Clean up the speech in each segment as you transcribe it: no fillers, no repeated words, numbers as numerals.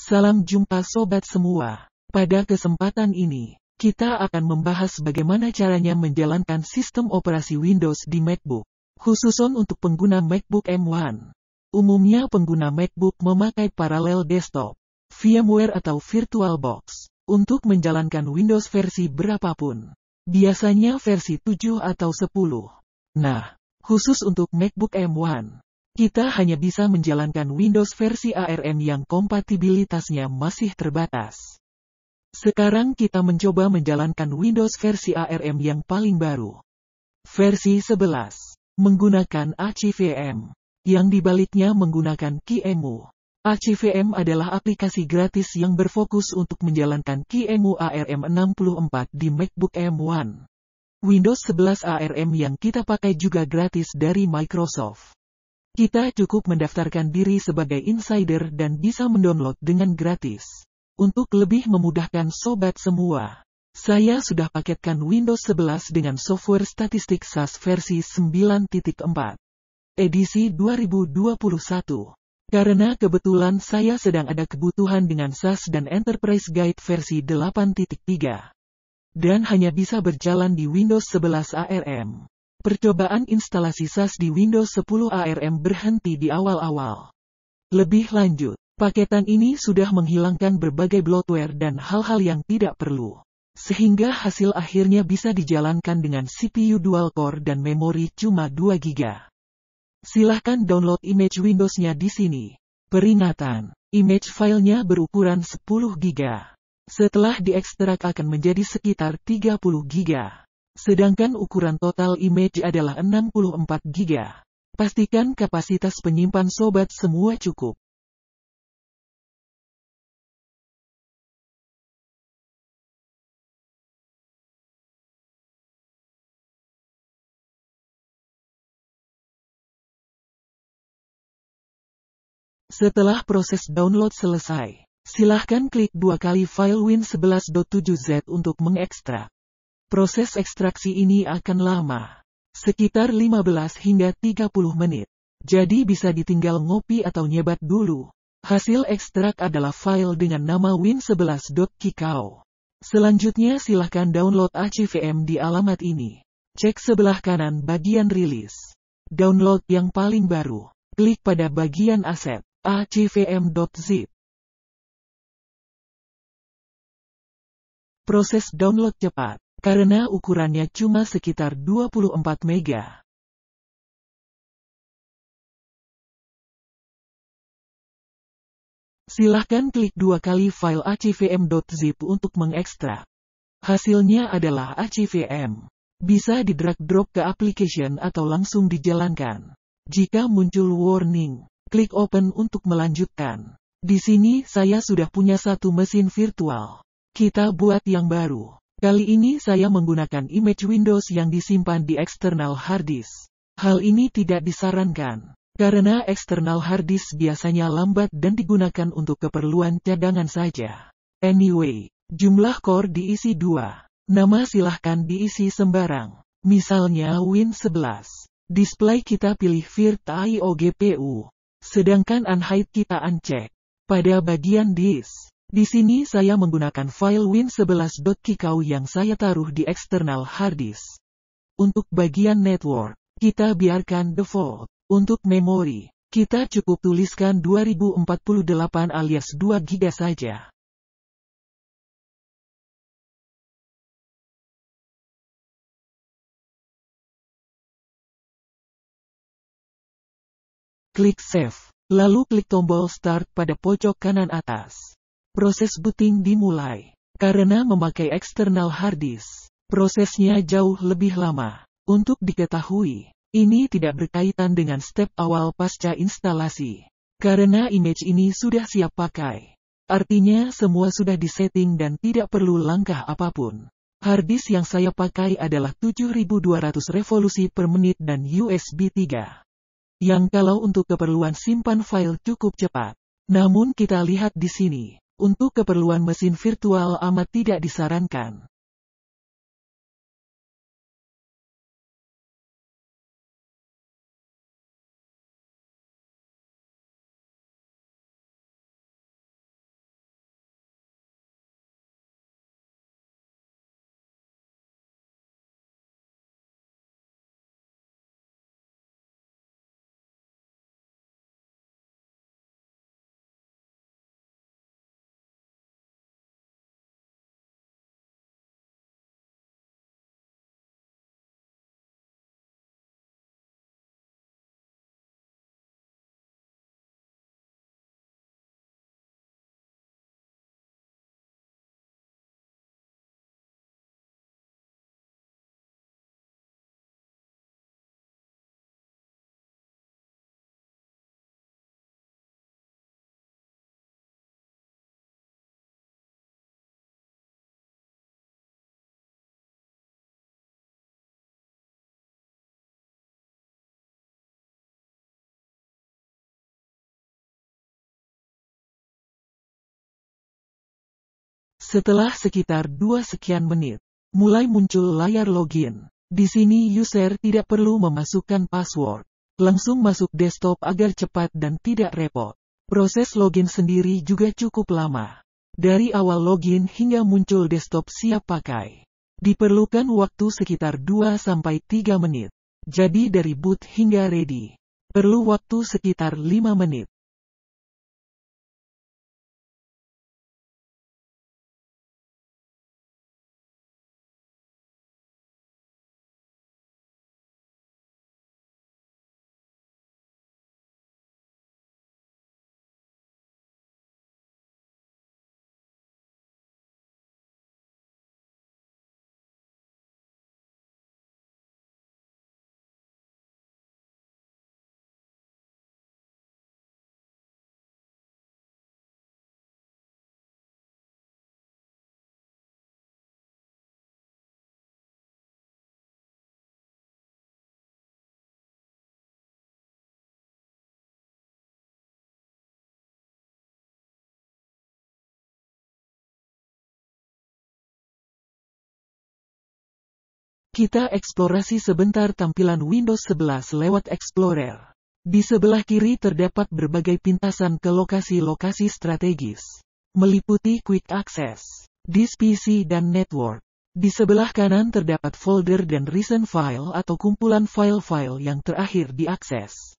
Salam jumpa sobat semua. Pada kesempatan ini, kita akan membahas bagaimana caranya menjalankan sistem operasi Windows di MacBook, khususon untuk pengguna MacBook M1. Umumnya pengguna MacBook memakai paralel desktop, VMware atau VirtualBox, untuk menjalankan Windows versi berapapun. Biasanya versi 7 atau 10. Nah, khusus untuk MacBook M1, kita hanya bisa menjalankan Windows versi ARM yang kompatibilitasnya masih terbatas. Sekarang kita mencoba menjalankan Windows versi ARM yang paling baru. Versi 11, menggunakan ACVM, yang dibaliknya menggunakan QEMU. ACVM adalah aplikasi gratis yang berfokus untuk menjalankan QEMU ARM64 di MacBook M1. Windows 11 ARM yang kita pakai juga gratis dari Microsoft. Kita cukup mendaftarkan diri sebagai insider dan bisa mendownload dengan gratis. Untuk lebih memudahkan sobat semua, saya sudah paketkan Windows 11 dengan software statistik SAS versi 9.4, edisi 2021. Karena kebetulan saya sedang ada kebutuhan dengan SAS dan Enterprise Guide versi 8.3, dan hanya bisa berjalan di Windows 11 ARM. Percobaan instalasi SAS di Windows 10 ARM berhenti di awal-awal. Lebih lanjut, paketan ini sudah menghilangkan berbagai bloatware dan hal-hal yang tidak perlu, sehingga hasil akhirnya bisa dijalankan dengan CPU dual core dan memori cuma 2 GB. Silahkan download image Windows-nya di sini. Peringatan, image filenya berukuran 10 GB. Setelah diekstrak akan menjadi sekitar 30 GB. Sedangkan ukuran total image adalah 64 GB. Pastikan kapasitas penyimpan sobat semua cukup. Setelah proses download selesai, silahkan klik dua kali file win11.7z untuk mengekstrak. Proses ekstraksi ini akan lama, sekitar 15 hingga 30 menit. Jadi bisa ditinggal ngopi atau nyebat dulu. Hasil ekstrak adalah file dengan nama win11.kikau. Selanjutnya silahkan download ACVM di alamat ini. Cek sebelah kanan bagian rilis. Download yang paling baru. Klik pada bagian aset, acvm.zip. Proses download cepat, karena ukurannya cuma sekitar 24 MB. Silahkan klik dua kali file acvm.zip untuk mengekstrak. Hasilnya adalah ACVM. Bisa di-drag drop ke application atau langsung dijalankan. Jika muncul warning, klik open untuk melanjutkan. Di sini saya sudah punya satu mesin virtual. Kita buat yang baru. Kali ini saya menggunakan image Windows yang disimpan di eksternal hard disk. Hal ini tidak disarankan, karena eksternal hard disk biasanya lambat dan digunakan untuk keperluan cadangan saja. Anyway, jumlah core diisi 2. Nama silahkan diisi sembarang. Misalnya Win11. Display kita pilih virt.io GPU. Sedangkan unhide kita uncek. Pada bagian disk, di sini saya menggunakan file win11.kikau yang saya taruh di eksternal hard disk. Untuk bagian network, kita biarkan default. Untuk memori, kita cukup tuliskan 2048 alias 2 GB saja. Klik save, lalu klik tombol start pada pojok kanan atas. Proses booting dimulai. Karena memakai eksternal hard disk, prosesnya jauh lebih lama. Untuk diketahui, ini tidak berkaitan dengan step awal pasca instalasi. Karena image ini sudah siap pakai. Artinya semua sudah disetting dan tidak perlu langkah apapun. Hard disk yang saya pakai adalah 7200 revolusi per menit dan USB 3. Yang kalau untuk keperluan simpan file cukup cepat. Namun kita lihat di sini, untuk keperluan mesin virtual amat tidak disarankan. Setelah sekitar 2 sekian menit, mulai muncul layar login. Di sini user tidak perlu memasukkan password. Langsung masuk desktop agar cepat dan tidak repot. Proses login sendiri juga cukup lama. Dari awal login hingga muncul desktop siap pakai. Diperlukan waktu sekitar 2-3 menit. Jadi dari boot hingga ready. Perlu waktu sekitar 5 menit. Kita eksplorasi sebentar tampilan Windows 11 lewat Explorer. Di sebelah kiri terdapat berbagai pintasan ke lokasi-lokasi strategis, meliputi Quick Access, Disk PC dan Network. Di sebelah kanan terdapat folder dan recent file atau kumpulan file-file yang terakhir diakses.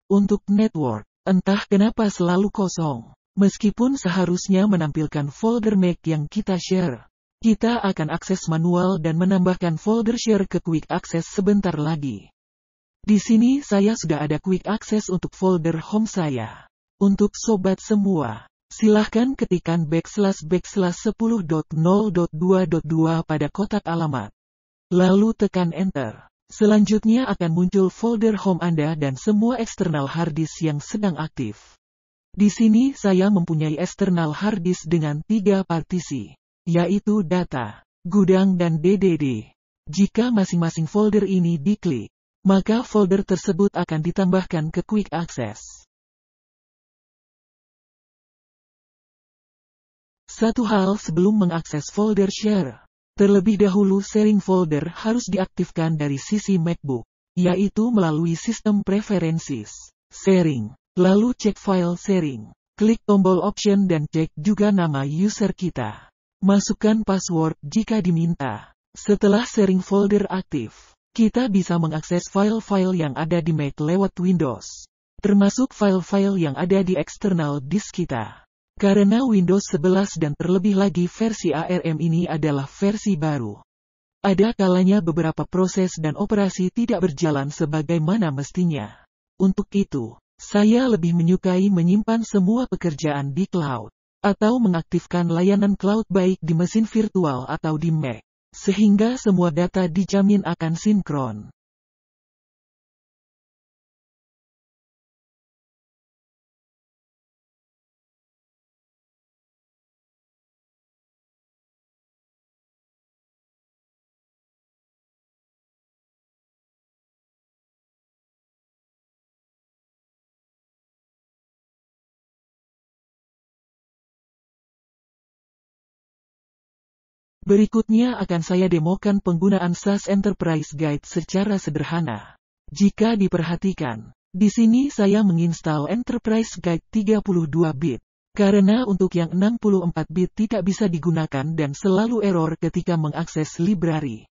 Untuk Network, entah kenapa selalu kosong, meskipun seharusnya menampilkan folder Mac yang kita share. Kita akan akses manual dan menambahkan folder share ke Quick Access sebentar lagi. Di sini saya sudah ada Quick Access untuk folder home saya. Untuk sobat semua, silahkan ketikkan //10.0.2.2 pada kotak alamat. Lalu tekan Enter. Selanjutnya akan muncul folder home Anda dan semua eksternal harddisk yang sedang aktif. Di sini saya mempunyai eksternal harddisk dengan 3 partisi, yaitu data, gudang dan DDD. Jika masing-masing folder ini diklik, maka folder tersebut akan ditambahkan ke Quick Access. Satu hal sebelum mengakses folder share. Terlebih dahulu sharing folder harus diaktifkan dari sisi MacBook, yaitu melalui sistem preferences, sharing, lalu cek file sharing. Klik tombol option dan cek juga nama user kita. Masukkan password jika diminta. Setelah sharing folder aktif, kita bisa mengakses file-file yang ada di Mac lewat Windows, termasuk file-file yang ada di eksternal disk kita. Karena Windows 11 dan terlebih lagi versi ARM ini adalah versi baru, ada kalanya beberapa proses dan operasi tidak berjalan sebagaimana mestinya. Untuk itu, saya lebih menyukai menyimpan semua pekerjaan di cloud, atau mengaktifkan layanan cloud baik di mesin virtual atau di Mac, sehingga semua data dijamin akan sinkron. Berikutnya akan saya demokan penggunaan SAS Enterprise Guide secara sederhana. Jika diperhatikan, di sini saya menginstal Enterprise Guide 32 bit. Karena untuk yang 64 bit tidak bisa digunakan dan selalu error ketika mengakses library.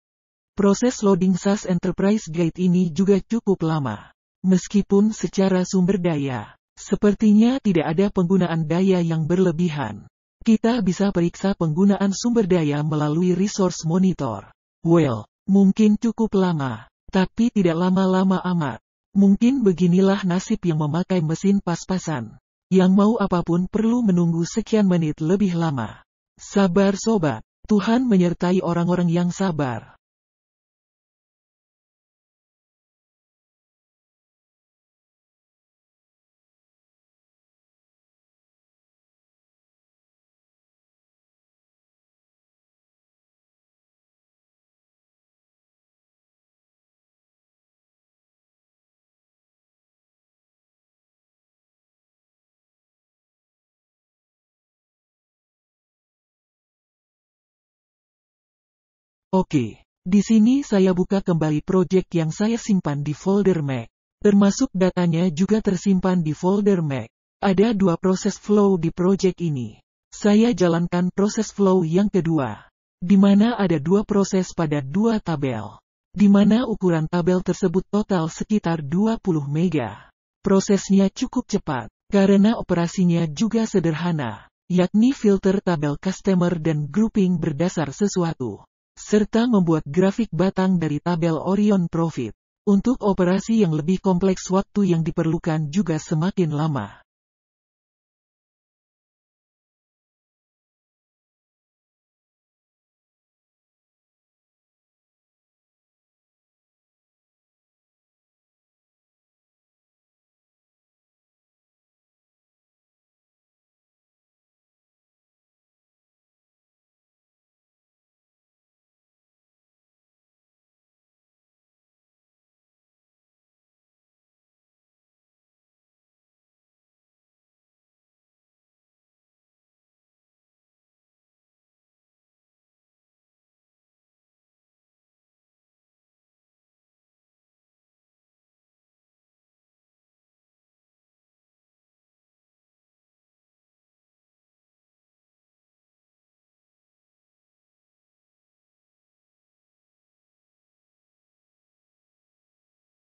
Proses loading SAS Enterprise Guide ini juga cukup lama. Meskipun secara sumber daya, sepertinya tidak ada penggunaan daya yang berlebihan. Kita bisa periksa penggunaan sumber daya melalui Resource Monitor. Well, mungkin cukup lama, tapi tidak lama-lama amat. Mungkin beginilah nasib yang memakai mesin pas-pasan. Yang mau apapun perlu menunggu sekian menit lebih lama. Sabar sobat, Tuhan menyertai orang-orang yang sabar. Oke, di sini saya buka kembali project yang saya simpan di folder Mac. Termasuk datanya juga tersimpan di folder Mac. Ada dua proses flow di project ini. Saya jalankan proses flow yang kedua, di mana ada dua proses pada dua tabel, di mana ukuran tabel tersebut total sekitar 20 mega. Prosesnya cukup cepat, karena operasinya juga sederhana, yakni filter tabel customer dan grouping berdasar sesuatu, serta membuat grafik batang dari tabel Orion Profit. Untuk operasi yang lebih kompleks waktu yang diperlukan juga semakin lama.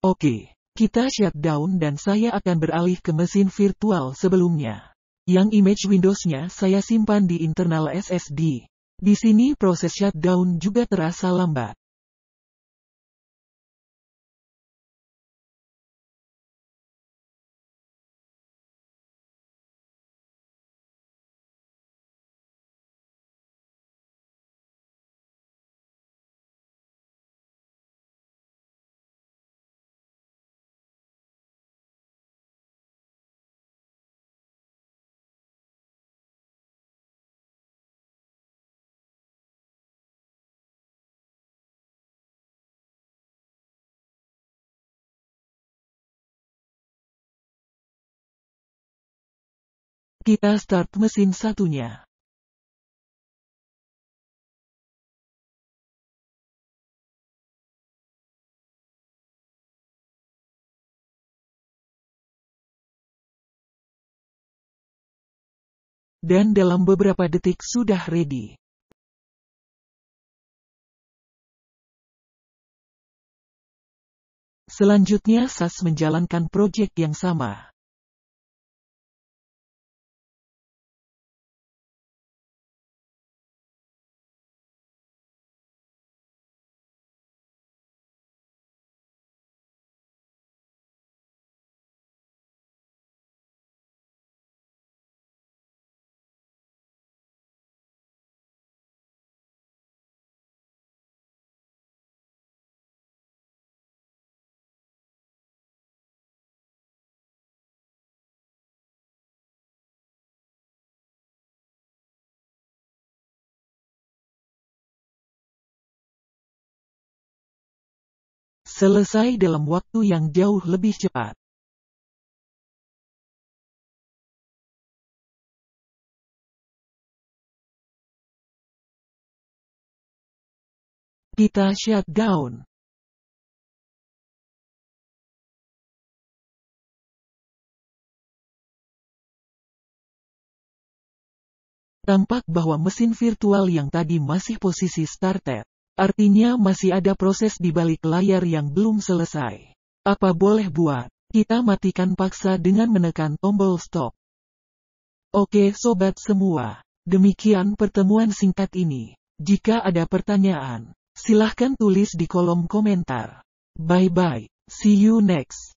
Oke, kita shutdown dan saya akan beralih ke mesin virtual sebelumnya. Yang image Windows-nya saya simpan di internal SSD. Di sini proses shutdown juga terasa lambat. Kita start mesin satunya. Dan dalam beberapa detik sudah ready. Selanjutnya SAS menjalankan project yang sama. Selesai dalam waktu yang jauh lebih cepat. Kita shutdown. Tampak bahwa mesin virtual yang tadi masih posisi started. Artinya masih ada proses di balik layar yang belum selesai. Apa boleh buat? Kita matikan paksa dengan menekan tombol stop. Oke sobat semua, demikian pertemuan singkat ini. Jika ada pertanyaan, silahkan tulis di kolom komentar. Bye bye, see you next.